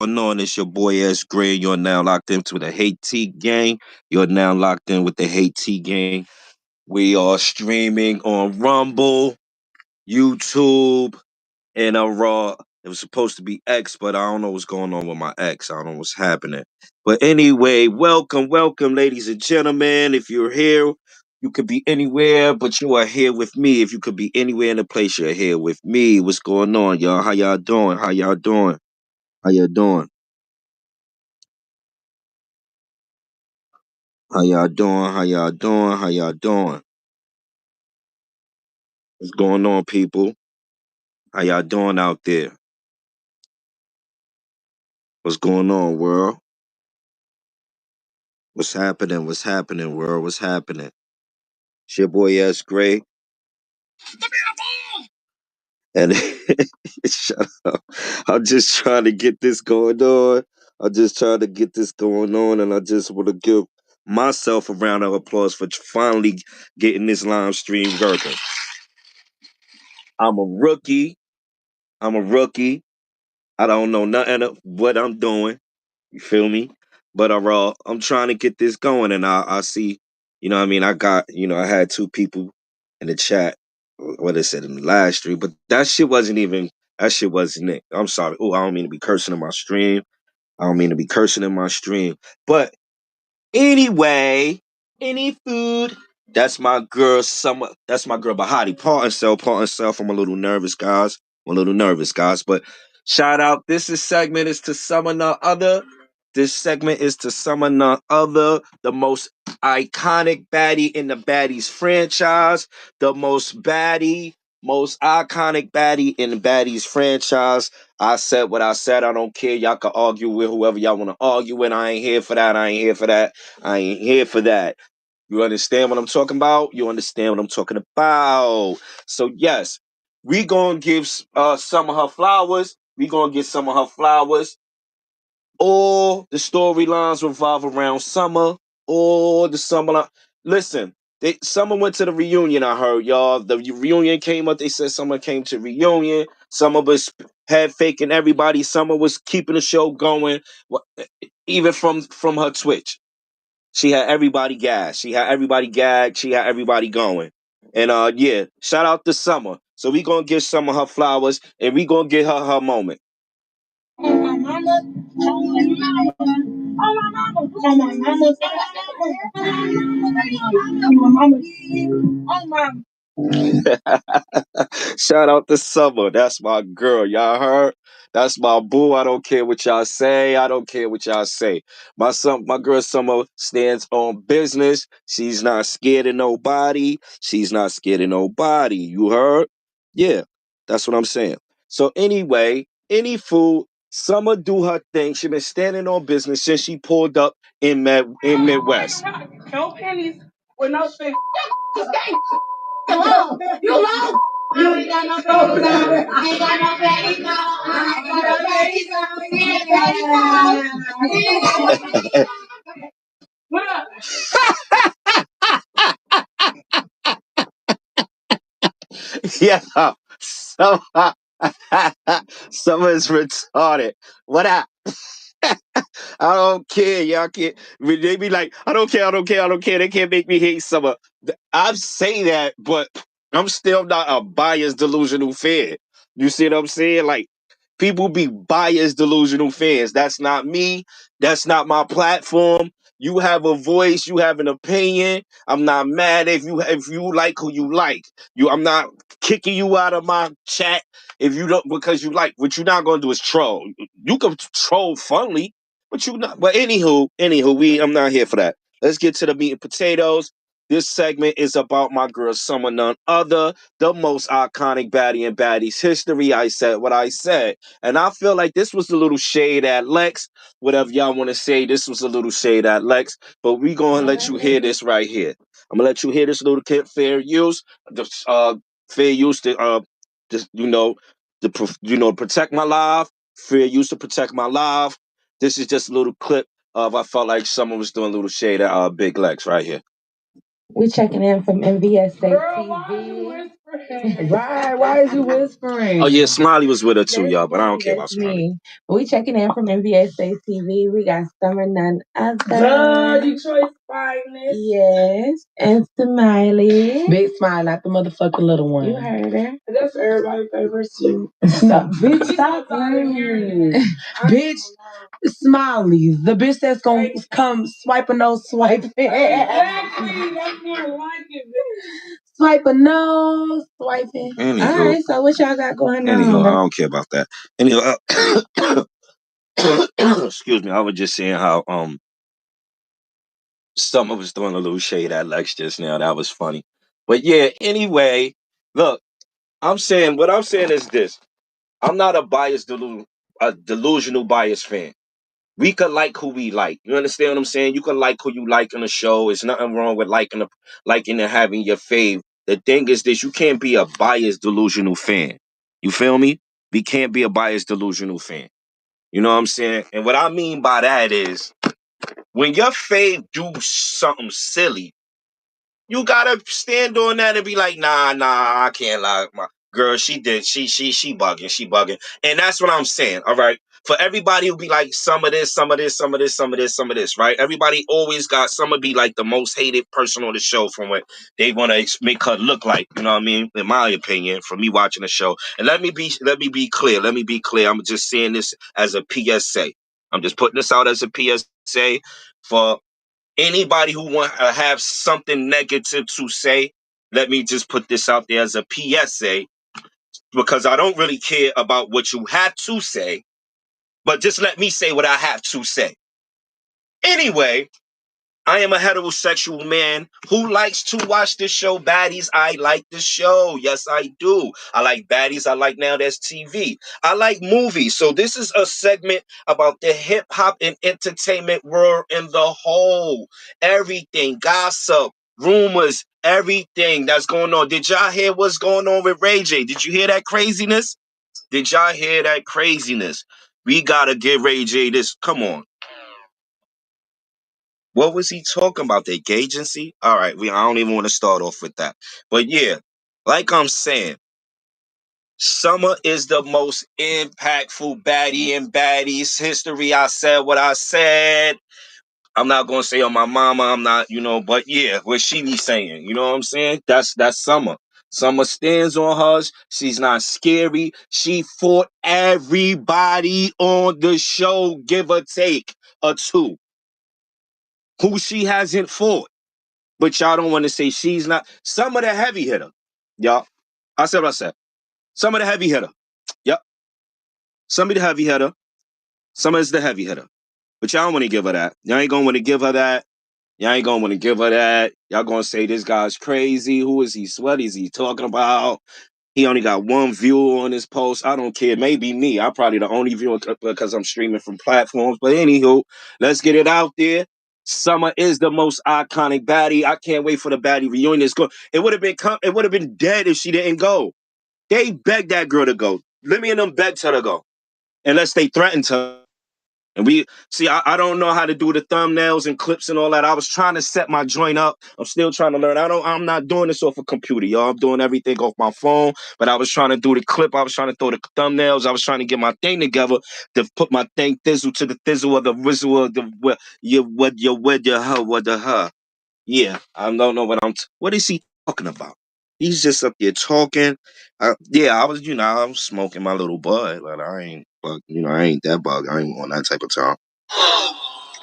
Going on? It's your boy S. Gray. You're now locked into the Haiti gang. You're now locked in with the Haiti gang. We are streaming on Rumble, YouTube, and a Raw. It was supposed to be X, but I don't know what's going on with my X. I don't know what's happening. But anyway, welcome, ladies and gentlemen. If you're here, you could be anywhere, but you are here with me. If you could be anywhere in the place, you're here with me. What's going on, y'all? How y'all doing? How y'all doing? How y'all doing? How y'all doing? How y'all doing? How y'all doing? What's going on, people? How y'all doing out there? What's going on, world? What's happening? What's happening, world? What's happening? It's your boy S. Gray. And shut up. I'm just trying to get this going on. I'm just trying to get this going on, and I just want to give myself a round of applause for finally getting this live stream working. I'm a rookie. I'm a rookie. I don't know nothing of what I'm doing. You feel me? But I'm trying to get this going, and I see, what I mean, I had two people in the chat, what they said in the live stream, but that shit wasn't it. I'm sorry. Oh, I don't mean to be cursing in my stream. I don't mean to be cursing in my stream. But anyway, any food. That's my girl. That's my girl Bahati. Part and self. I'm a little nervous, guys. I'm a little nervous, guys. But shout out. Segment is to summon the other. This segment is to summon none other. The most iconic baddie in the Baddies franchise. The most iconic baddie in the Baddies franchise. I said what I said. I don't care. Y'all can argue with whoever y'all want to argue with. I ain't here for that. I ain't here for that. I ain't here for that. You understand what I'm talking about? You understand what I'm talking about? So yes, we gonna give some of her flowers. We gonna get some of her flowers. All the storylines revolve around Summer. All the Summer. Listen, Summer went to the reunion. I heard y'all. The reunion came up. They said Summer came to reunion. Summer was head faking everybody. Summer was keeping the show going. Even from her Twitch. She had everybody gassed. She had everybody gagged. She had everybody going. And yeah, shout out to Summer. So we gonna give Summer her flowers, and we gonna get her moment. Oh my mama, oh my mama, oh my mama, oh my mama, oh my mama, oh my Shout out to Summer. That's my girl. Y'all heard? That's my boo. I don't care what y'all say. I don't care what y'all say. My girl Summer stands on business. She's not scared of nobody. She's not scared of nobody. You heard? Yeah, that's what I'm saying. So anyway, any fool, Summer do her thing. She been standing on business since she pulled up in Midwest. No pennies with no thing. Hello, you low. You ain't got no clothes on. I ain't got no panties on. I ain't got no panties on. You ain't got no panties on. What up? Yeah, Summer, Summer is retarded. What up? I don't care. Y'all can't. They be like, I don't care. I don't care. I don't care. They can't make me hate Summer. I say that, but I'm still not a biased, delusional fan. You see what I'm saying? Like, people be biased, delusional fans. That's not me. That's not my platform. You have a voice. You have an opinion. I'm not mad if you like who you like. I'm not kicking you out of my chat if you don't because you like. What you're not gonna do is troll. You can troll funly, but you not. But anywho, I'm not here for that. Let's get to the meat and potatoes. This segment is about my girl Summer, none other, the most iconic baddie in baddies history. I said what I said. And I feel like this was a little shade at Lex. Whatever y'all want to say, this was a little shade at Lex. But we going to let you hear this right here. I'm going to let you hear this little kid, fair use. Fair use to, just, protect my life. Fair use to protect my life. This is just a little clip of I felt like someone was doing a little shade at Big Lex right here. We checking in from MVSA Girl, TV. Right, why is you whispering? Oh yeah, Smiley was with her too, y'all, but I don't care about Smiley. Me. We checking in from MVSA TV. We got Summer none other. Detroit's finest. Yes, and Smiley. Big Smile, not the motherfucking little one. You heard her. That's everybody's favorite too. Stop, bitch, stop hearing bitch, Smileys, the bitch that's gonna come swiping those swiping. Exactly, that's more like it. Swiping nose, swiping. Anywho, all right, so what y'all got going anywho, on? I don't care about that. Anyway, excuse me. I was just saying how Summer was throwing a little shade at Lex just now. That was funny. But yeah, anyway, look, what I'm saying is this. I'm not a delusional bias fan. We could like who we like. You understand what I'm saying? You can like who you like on the show. There's nothing wrong with liking and having your fave. The thing is this, you can't be a biased delusional fan. You feel me? We can't be a biased delusional fan. You know what I'm saying? And what I mean by that is when your fave do something silly, you gotta stand on that and be like, nah, I can't lie. My girl, she did, she bugging. And that's what I'm saying. All right. For everybody who be like some of this, some of this, right? Everybody always got some of be like the most hated person on the show from what they want to make her look like. You know what I mean? In my opinion, from me watching the show. And let me be clear. I'm just saying this as a PSA. I'm just putting this out as a PSA for anybody who want to have something negative to say. Let me just put this out there as a PSA because I don't really care about what you have to say, but just let me say what I have to say. Anyway, I am a heterosexual man who likes to watch the show Baddies. I like the show. Yes, I do. I like Baddies. I like Now That's TV. I like movies. So this is a segment about the hip hop and entertainment world in the whole. Everything, gossip, rumors, everything that's going on. Did y'all hear what's going on with Ray J? Did you hear that craziness? Did y'all hear that craziness? We gotta give Ray J this. Come on. What was he talking about? The agency? All right, I don't even want to start off with that. But yeah, like I'm saying, Summer is the most impactful baddie in Baddies history. I said what I said. I'm not gonna say on my mama. I'm not, but yeah, what she be saying. You know what I'm saying? That's Summer. Summer stands on hers. She's not scary. She fought everybody on the show, give or take a two. Who she hasn't fought. But y'all don't want to say she's not. Some of the heavy hitter. Y'all. I said what I said. Some of the heavy hitter. Yep. Some of the heavy hitter. Some is the heavy hitter. But y'all don't want to give her that. Y'all ain't going to want to give her that. Y'all ain't going to want to give her that. Y'all going to say this guy's crazy. Who is he? What is he talking about? He only got one view on his post. I don't care. Maybe me. I'm probably the only viewer because I'm streaming from platforms. But anywho, let's get it out there. Summer is the most iconic baddie. I can't wait for the baddie reunion. It would have been dead if she didn't go. They begged that girl to go. Lemmy and them begged her to go. Unless they threatened her. And we see, I don't know how to do the thumbnails and clips and all that. I was trying to set my joint up. I'm still trying to learn. I'm not doing this off a computer, y'all. I'm doing everything off my phone. But I was trying to do the clip. I was trying to throw the thumbnails. I was trying to get my thing together to put my thing thizzle to the thizzle of the whizzle of the what the her. Yeah, I don't know what is he talking about? He's just up there talking. Yeah, I was smoking my little bud, but I ain't, I ain't that bug. I ain't on that type of time.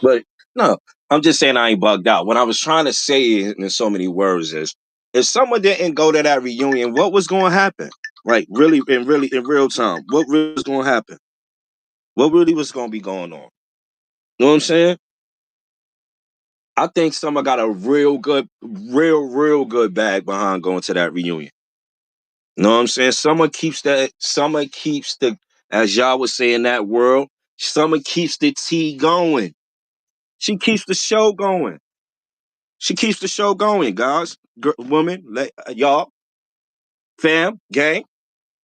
But no, I'm just saying I ain't bugged out. What I was trying to say in so many words is, if someone didn't go to that reunion, what was going to happen? Like really in real time, what really was going to happen? What really was going to be going on? You know what I'm saying? I think Summer got a real good bag behind going to that reunion. You know what I'm saying? Summer keeps as y'all would say in that world, Summer keeps the tea going. She keeps the show going. She keeps the show going, guys, women, y'all, fam, gang.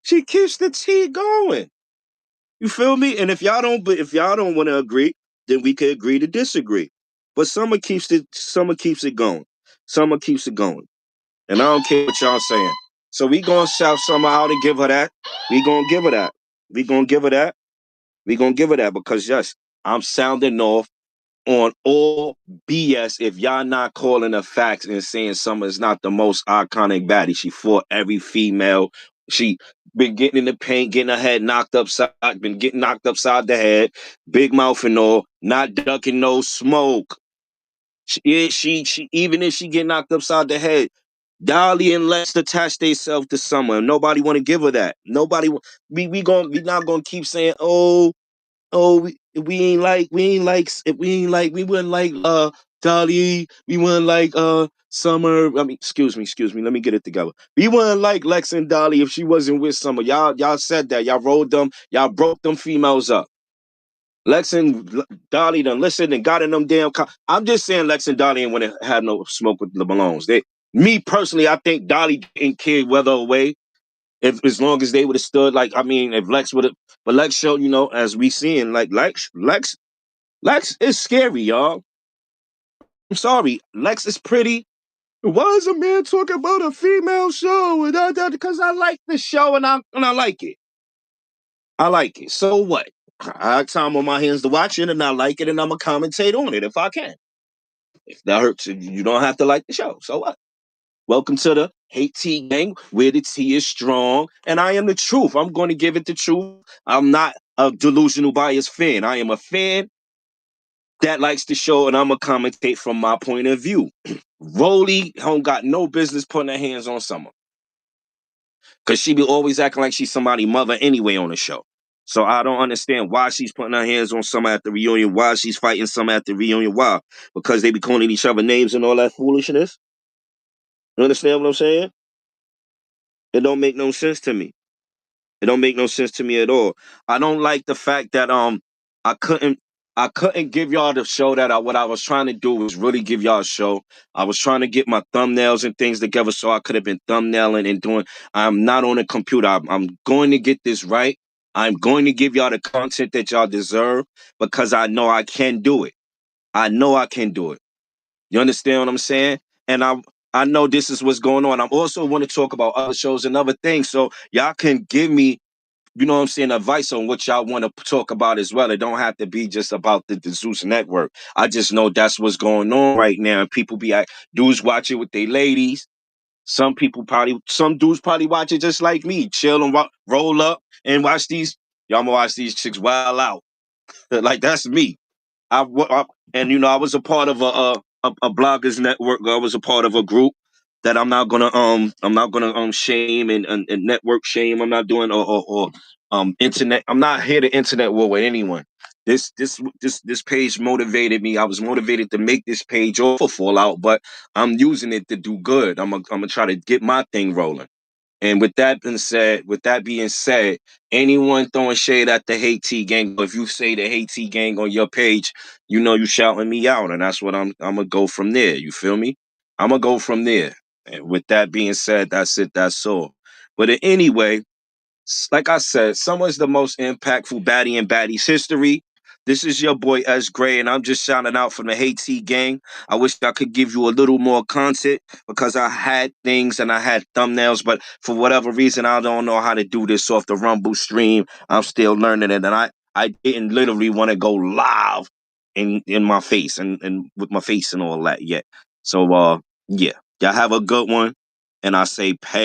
She keeps the tea going. You feel me? And if y'all don't want to agree, then we could agree to disagree. But Summer keeps it going. Summer keeps it going. And I don't care what y'all saying. So we gonna shout Summer out and give her that. We gonna give her that. We gonna give her that. We gonna give her that because yes, I'm sounding off on all BS if y'all not calling the facts and saying Summer is not the most iconic baddie. She fought every female. She been getting in the paint, getting her head knocked upside, been getting knocked upside the head, big mouth and all, not ducking no smoke. She even if she get knocked upside the head, Dolly and Lex attach themselves to Summer. Nobody want to give her that. Nobody. We not gonna keep saying, we wouldn't like Dolly, we wouldn't like Summer. I mean, excuse me, let me get it together. We wouldn't like Lex and Dolly if she wasn't with Summer. Y'all said that. Y'all rolled them, y'all broke them females up. Lex and Dolly done listened and got in them damn I'm just saying Lex and Dolly ain't want to have no smoke with the Malones. Me personally, I think Dolly didn't care whether away if as long as they would have stood. Like, I mean, if Lex would have, but Lex showed, as we seeing, like Lex is scary, y'all. I'm sorry, Lex is pretty. Why is a man talking about a female show and that? Because I like the show and I like it. I like it. So what? I have time on my hands to watch it and I like it and I'm gonna commentate on it if I can. If that hurts, you don't have to like the show. So what? Welcome to the Hate Tea Gang, where the tea is strong, and I am the truth. I'm going to give it the truth. I'm not a delusional bias fan. I am a fan that likes the show, and I'm gonna commentate from my point of view. Rolly don't got no business putting her hands on Summer, cause she be always acting like she's somebody's mother anyway on the show. So I don't understand why she's putting her hands on Summer at the reunion. Why she's fighting Summer at the reunion? Why? Because they be calling each other names and all that foolishness. You understand what I'm saying? It don't make no sense to me. It don't make no sense to me at all. I don't like the fact that I couldn't I couldn't give y'all the show that what I was trying to do was really give y'all a show. I was trying to get my thumbnails and things together so I could have been thumbnailing and doing. I'm not on a computer. I'm going to get this right. I'm going to give y'all the content that y'all deserve because I know I can do it. I know I can do it. You understand what I'm saying? And I know this is what's going on. I also want to talk about other shows and other things. So y'all can give me, you know what I'm saying, advice on what y'all want to talk about as well. It don't have to be just about the Zeus Network. I just know that's what's going on right now. And people be like, dudes watch it with their ladies. Some dudes probably watch it just like me. Chill and roll up and watch these. Y'all gonna watch these chicks wild out. Like, that's me. And I was a part of a bloggers network. I was a part of a group that I'm not gonna shame and network shame. I'm not doing or internet. I'm not here to internet war with anyone. This page motivated me. I was motivated to make this page off of Fallout, but I'm using it to do good. I'm gonna try to get my thing rolling. And with that being said, anyone throwing shade at the Hate T Gang, if you say the Hate T Gang on your page, you shouting me out, and that's what I'm gonna go from there. You feel me? I'm gonna go from there. And with that being said, that's it. That's all. But anyway, like I said, someone's the most impactful baddie in Baddies history. This is your boy S. Gray, and I'm just shouting out from the Haiti gang. I wish I could give you a little more content because I had things and I had thumbnails, but for whatever reason, I don't know how to do this off the Rumble stream. I'm still learning it, and I didn't literally want to go live in my face and with my face and all that yet. So, yeah, y'all have a good one, and I say pay.